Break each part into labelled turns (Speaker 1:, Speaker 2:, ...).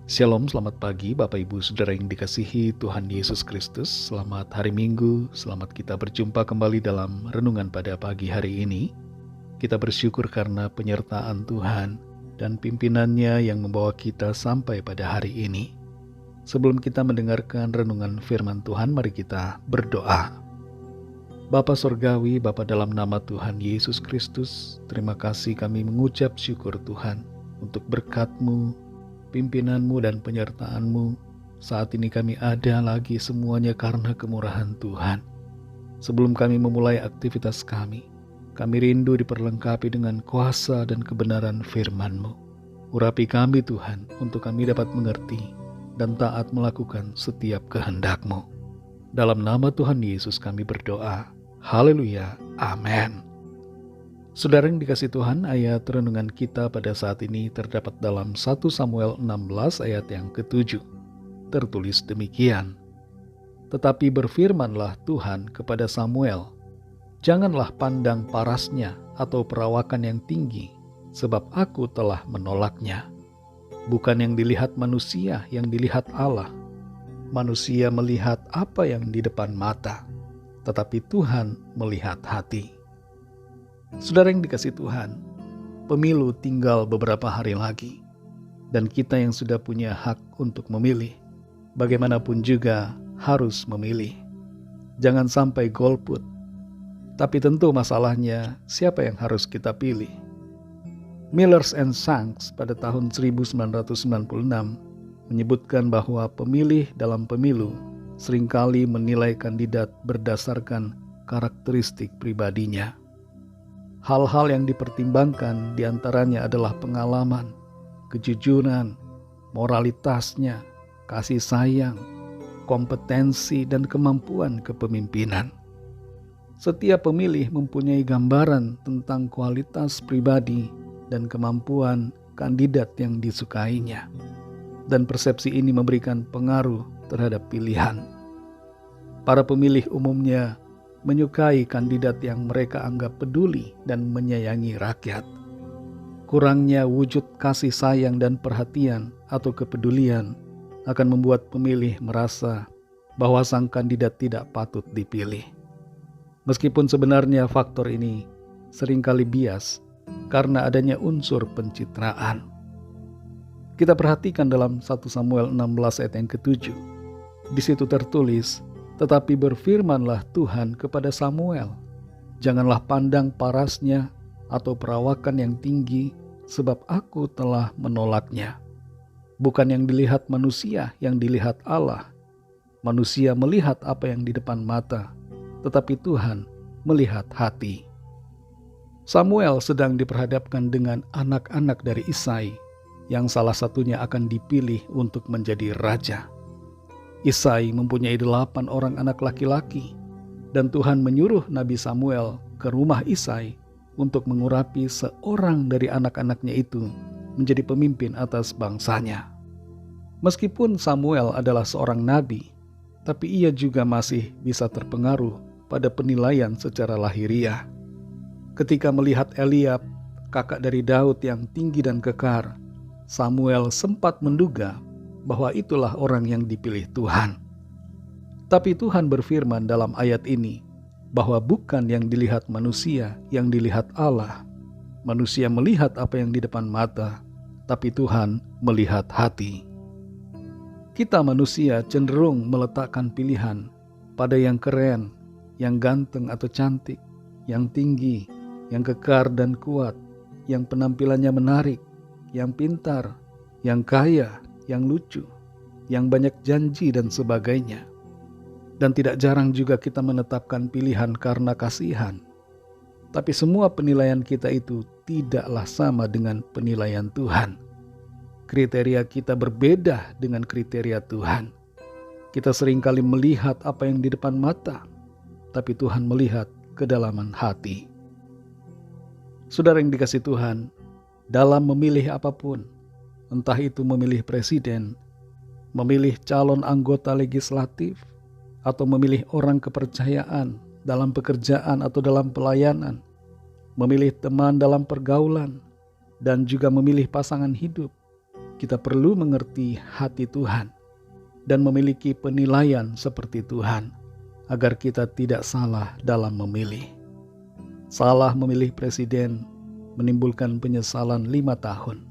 Speaker 1: Shalom, selamat pagi Bapak Ibu Saudara yang dikasihi Tuhan Yesus Kristus. Selamat hari Minggu, selamat kita berjumpa kembali dalam renungan pada pagi hari ini. Kita bersyukur karena penyertaan Tuhan dan pimpinannya yang membawa kita sampai pada hari ini. Sebelum kita mendengarkan renungan firman Tuhan, mari kita berdoa. Bapa Sorgawi, Bapa dalam nama Tuhan Yesus Kristus, terima kasih kami mengucap syukur Tuhan untuk berkat-Mu, pimpinanmu dan penyertaan-Mu. Saat ini kami ada lagi semuanya karena kemurahan Tuhan. Sebelum kami memulai aktivitas kami rindu diperlengkapi dengan kuasa dan kebenaran firman-Mu. Urapi kami Tuhan, untuk kami dapat mengerti dan taat melakukan setiap kehendak-Mu. Dalam nama Tuhan Yesus kami berdoa. Haleluya. Amin. Saudara yang dikasih Tuhan, ayat renungan kita pada saat ini terdapat dalam 1 Samuel 16 ayat yang ke-7. Tertulis demikian. Tetapi berfirmanlah Tuhan kepada Samuel, janganlah pandang parasnya atau perawakan yang tinggi, sebab aku telah menolaknya. Bukan yang dilihat manusia, yang dilihat Allah. Manusia melihat apa yang di depan mata, tetapi Tuhan melihat hati. Saudara yang dikasih Tuhan, pemilu tinggal beberapa hari lagi, dan kita yang sudah punya hak untuk memilih, bagaimanapun juga harus memilih. Jangan sampai golput. Tapi tentu masalahnya, siapa yang harus kita pilih? Millers and Sons pada tahun 1996 menyebutkan bahwa pemilih dalam pemilu seringkali menilai kandidat berdasarkan karakteristik pribadinya. Hal-hal yang dipertimbangkan diantaranya adalah pengalaman, kejujuran, moralitasnya, kasih sayang, kompetensi, dan kemampuan kepemimpinan. Setiap pemilih mempunyai gambaran tentang kualitas pribadi dan kemampuan kandidat yang disukainya. Dan persepsi ini memberikan pengaruh terhadap pilihan. Para pemilih umumnya menyukai kandidat yang mereka anggap peduli dan menyayangi rakyat. Kurangnya wujud kasih sayang dan perhatian atau kepedulian akan membuat pemilih merasa bahwa sang kandidat tidak patut dipilih. Meskipun sebenarnya faktor ini seringkali bias karena adanya unsur pencitraan. Kita perhatikan dalam 1 Samuel 16 ayat yang ke-7. Di situ tertulis, tetapi berfirmanlah Tuhan kepada Samuel, janganlah pandang parasnya atau perawakan yang tinggi, sebab aku telah menolaknya. Bukan yang dilihat manusia, yang dilihat Allah. Manusia melihat apa yang di depan mata, tetapi Tuhan melihat hati. Samuel sedang diperhadapkan dengan anak-anak dari Isai, yang salah satunya akan dipilih untuk menjadi raja. Isai mempunyai 8 orang anak laki-laki, dan Tuhan menyuruh Nabi Samuel ke rumah Isai untuk mengurapi seorang dari anak-anaknya itu menjadi pemimpin atas bangsanya. Meskipun Samuel adalah seorang nabi, tapi ia juga masih bisa terpengaruh pada penilaian secara lahiriah. Ketika melihat Eliab, kakak dari Daud yang tinggi dan kekar, Samuel sempat menduga bahwa itulah orang yang dipilih Tuhan. Tapi Tuhan berfirman dalam ayat ini bahwa bukan yang dilihat manusia, yang dilihat Allah. Manusia melihat apa yang di depan mata, tapi Tuhan melihat hati. Kita manusia cenderung meletakkan pilihan pada yang keren, yang ganteng atau cantik, yang tinggi, yang kekar dan kuat, yang penampilannya menarik, yang pintar, yang kaya, yang lucu, yang banyak janji dan sebagainya. Dan tidak jarang juga kita menetapkan pilihan karena kasihan. Tapi semua penilaian kita itu tidaklah sama dengan penilaian Tuhan. Kriteria kita berbeda dengan kriteria Tuhan. Kita seringkali melihat apa yang di depan mata, tapi Tuhan melihat kedalaman hati. Saudara yang dikasih Tuhan, dalam memilih apapun, entah itu memilih presiden, memilih calon anggota legislatif, atau memilih orang kepercayaan dalam pekerjaan atau dalam pelayanan, memilih teman dalam pergaulan, dan juga memilih pasangan hidup, kita perlu mengerti hati Tuhan dan memiliki penilaian seperti Tuhan agar kita tidak salah dalam memilih. Salah memilih presiden menimbulkan penyesalan 5 tahun.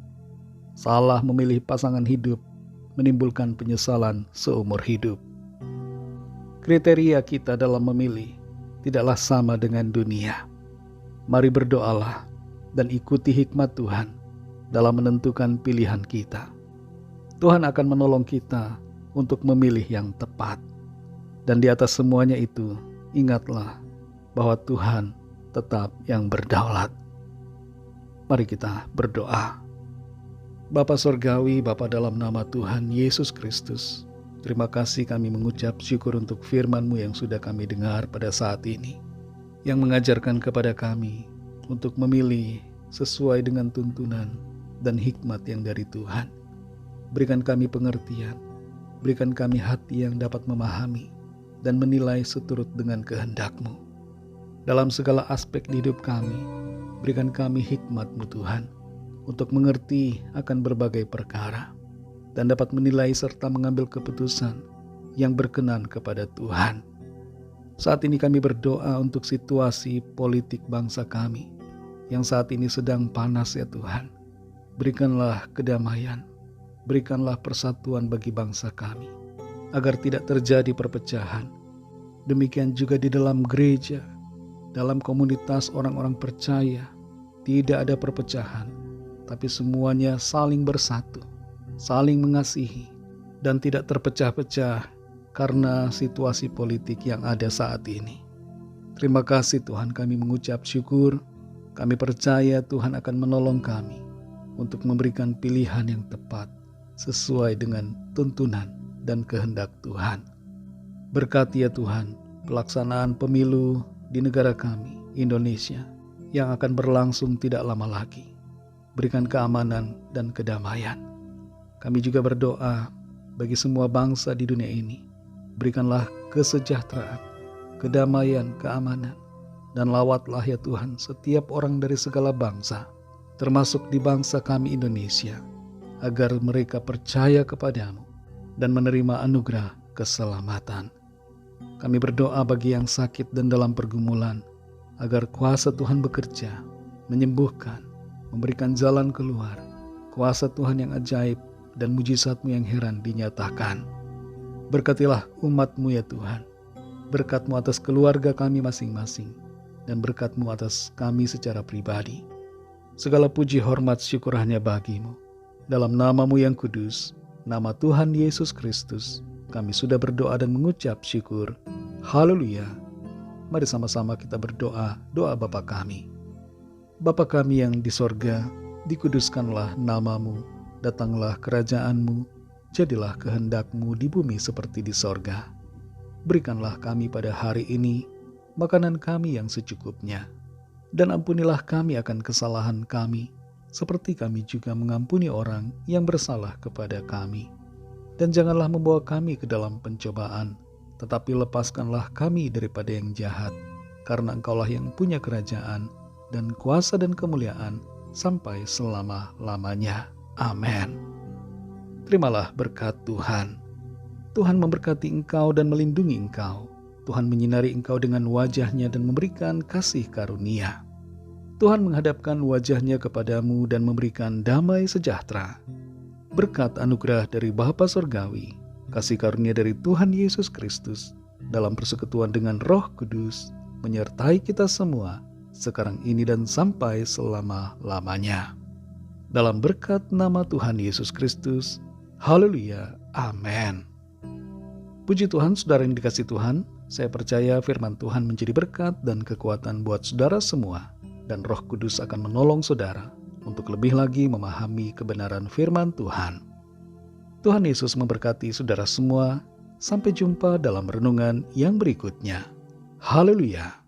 Speaker 1: Salah memilih pasangan hidup menimbulkan penyesalan seumur hidup. Kriteria kita dalam memilih tidaklah sama dengan dunia. Mari berdoalah dan ikuti hikmat Tuhan dalam menentukan pilihan kita. Tuhan akan menolong kita untuk memilih yang tepat. Dan di atas semuanya itu, ingatlah bahwa Tuhan tetap yang berdaulat. Mari kita berdoa. Bapa Sorgawi, Bapa dalam nama Tuhan Yesus Kristus, terima kasih kami mengucap syukur untuk firman-Mu yang sudah kami dengar pada saat ini, yang mengajarkan kepada kami untuk memilih sesuai dengan tuntunan dan hikmat yang dari Tuhan. Berikan kami pengertian, berikan kami hati yang dapat memahami dan menilai seturut dengan kehendak-Mu. Dalam segala aspek di hidup kami, berikan kami hikmat-Mu Tuhan, untuk mengerti akan berbagai perkara dan dapat menilai serta mengambil keputusan yang berkenan kepada Tuhan. Saat ini kami berdoa untuk situasi politik bangsa kami yang saat ini sedang panas ya Tuhan. Berikanlah kedamaian, berikanlah persatuan bagi bangsa kami, agar tidak terjadi perpecahan. Demikian juga di dalam gereja, dalam komunitas orang-orang percaya, tidak ada perpecahan, tapi semuanya saling bersatu, saling mengasihi, dan tidak terpecah-pecah karena situasi politik yang ada saat ini. Terima kasih Tuhan, kami mengucap syukur. Kami percaya Tuhan akan menolong kami untuk memberikan pilihan yang tepat sesuai dengan tuntunan dan kehendak Tuhan. Berkati ya Tuhan pelaksanaan pemilu di negara kami, Indonesia, yang akan berlangsung tidak lama lagi. Berikan keamanan dan kedamaian. Kami juga berdoa bagi semua bangsa di dunia ini. Berikanlah kesejahteraan, kedamaian, keamanan, dan lawatlah ya Tuhan setiap orang dari segala bangsa, termasuk di bangsa kami Indonesia, agar mereka percaya kepadamu dan menerima anugerah keselamatan. Kami berdoa bagi yang sakit dan dalam pergumulan, agar kuasa Tuhan bekerja, menyembuhkan, memberikan jalan keluar, kuasa Tuhan yang ajaib dan mujizat-Mu yang heran dinyatakan. Berkatilah umat-Mu ya Tuhan, berkat-Mu atas keluarga kami masing-masing, dan berkat-Mu atas kami secara pribadi. Segala puji hormat syukur hanya bagi-Mu. Dalam nama-Mu yang kudus, nama Tuhan Yesus Kristus, kami sudah berdoa dan mengucap syukur. Haleluya. Mari sama-sama kita berdoa, doa Bapa kami. Bapa kami yang di sorga, dikuduskanlah nama-Mu, datanglah kerajaan-Mu, jadilah kehendak-Mu di bumi seperti di sorga. Berikanlah kami pada hari ini makanan kami yang secukupnya, dan ampunilah kami akan kesalahan kami, seperti kami juga mengampuni orang yang bersalah kepada kami. Dan janganlah membawa kami ke dalam pencobaan, tetapi lepaskanlah kami daripada yang jahat, karena Engkaulah yang punya kerajaan, dan kuasa dan kemuliaan sampai selama-lamanya. Amin. Terimalah berkat Tuhan. Tuhan memberkati engkau dan melindungi engkau. Tuhan menyinari engkau dengan wajah-Nya dan memberikan kasih karunia. Tuhan menghadapkan wajah-Nya kepadamu dan memberikan damai sejahtera. Berkat anugerah dari Bapa Sorgawi, kasih karunia dari Tuhan Yesus Kristus, dalam persekutuan dengan Roh Kudus, menyertai kita semua, sekarang ini dan sampai selama-lamanya. Dalam berkat nama Tuhan Yesus Kristus, haleluya, amin. Puji Tuhan, saudara yang dikasihi Tuhan, saya percaya firman Tuhan menjadi berkat dan kekuatan buat saudara semua, dan Roh Kudus akan menolong saudara untuk lebih lagi memahami kebenaran firman Tuhan. Tuhan Yesus memberkati saudara semua. Sampai jumpa dalam renungan yang berikutnya. Haleluya.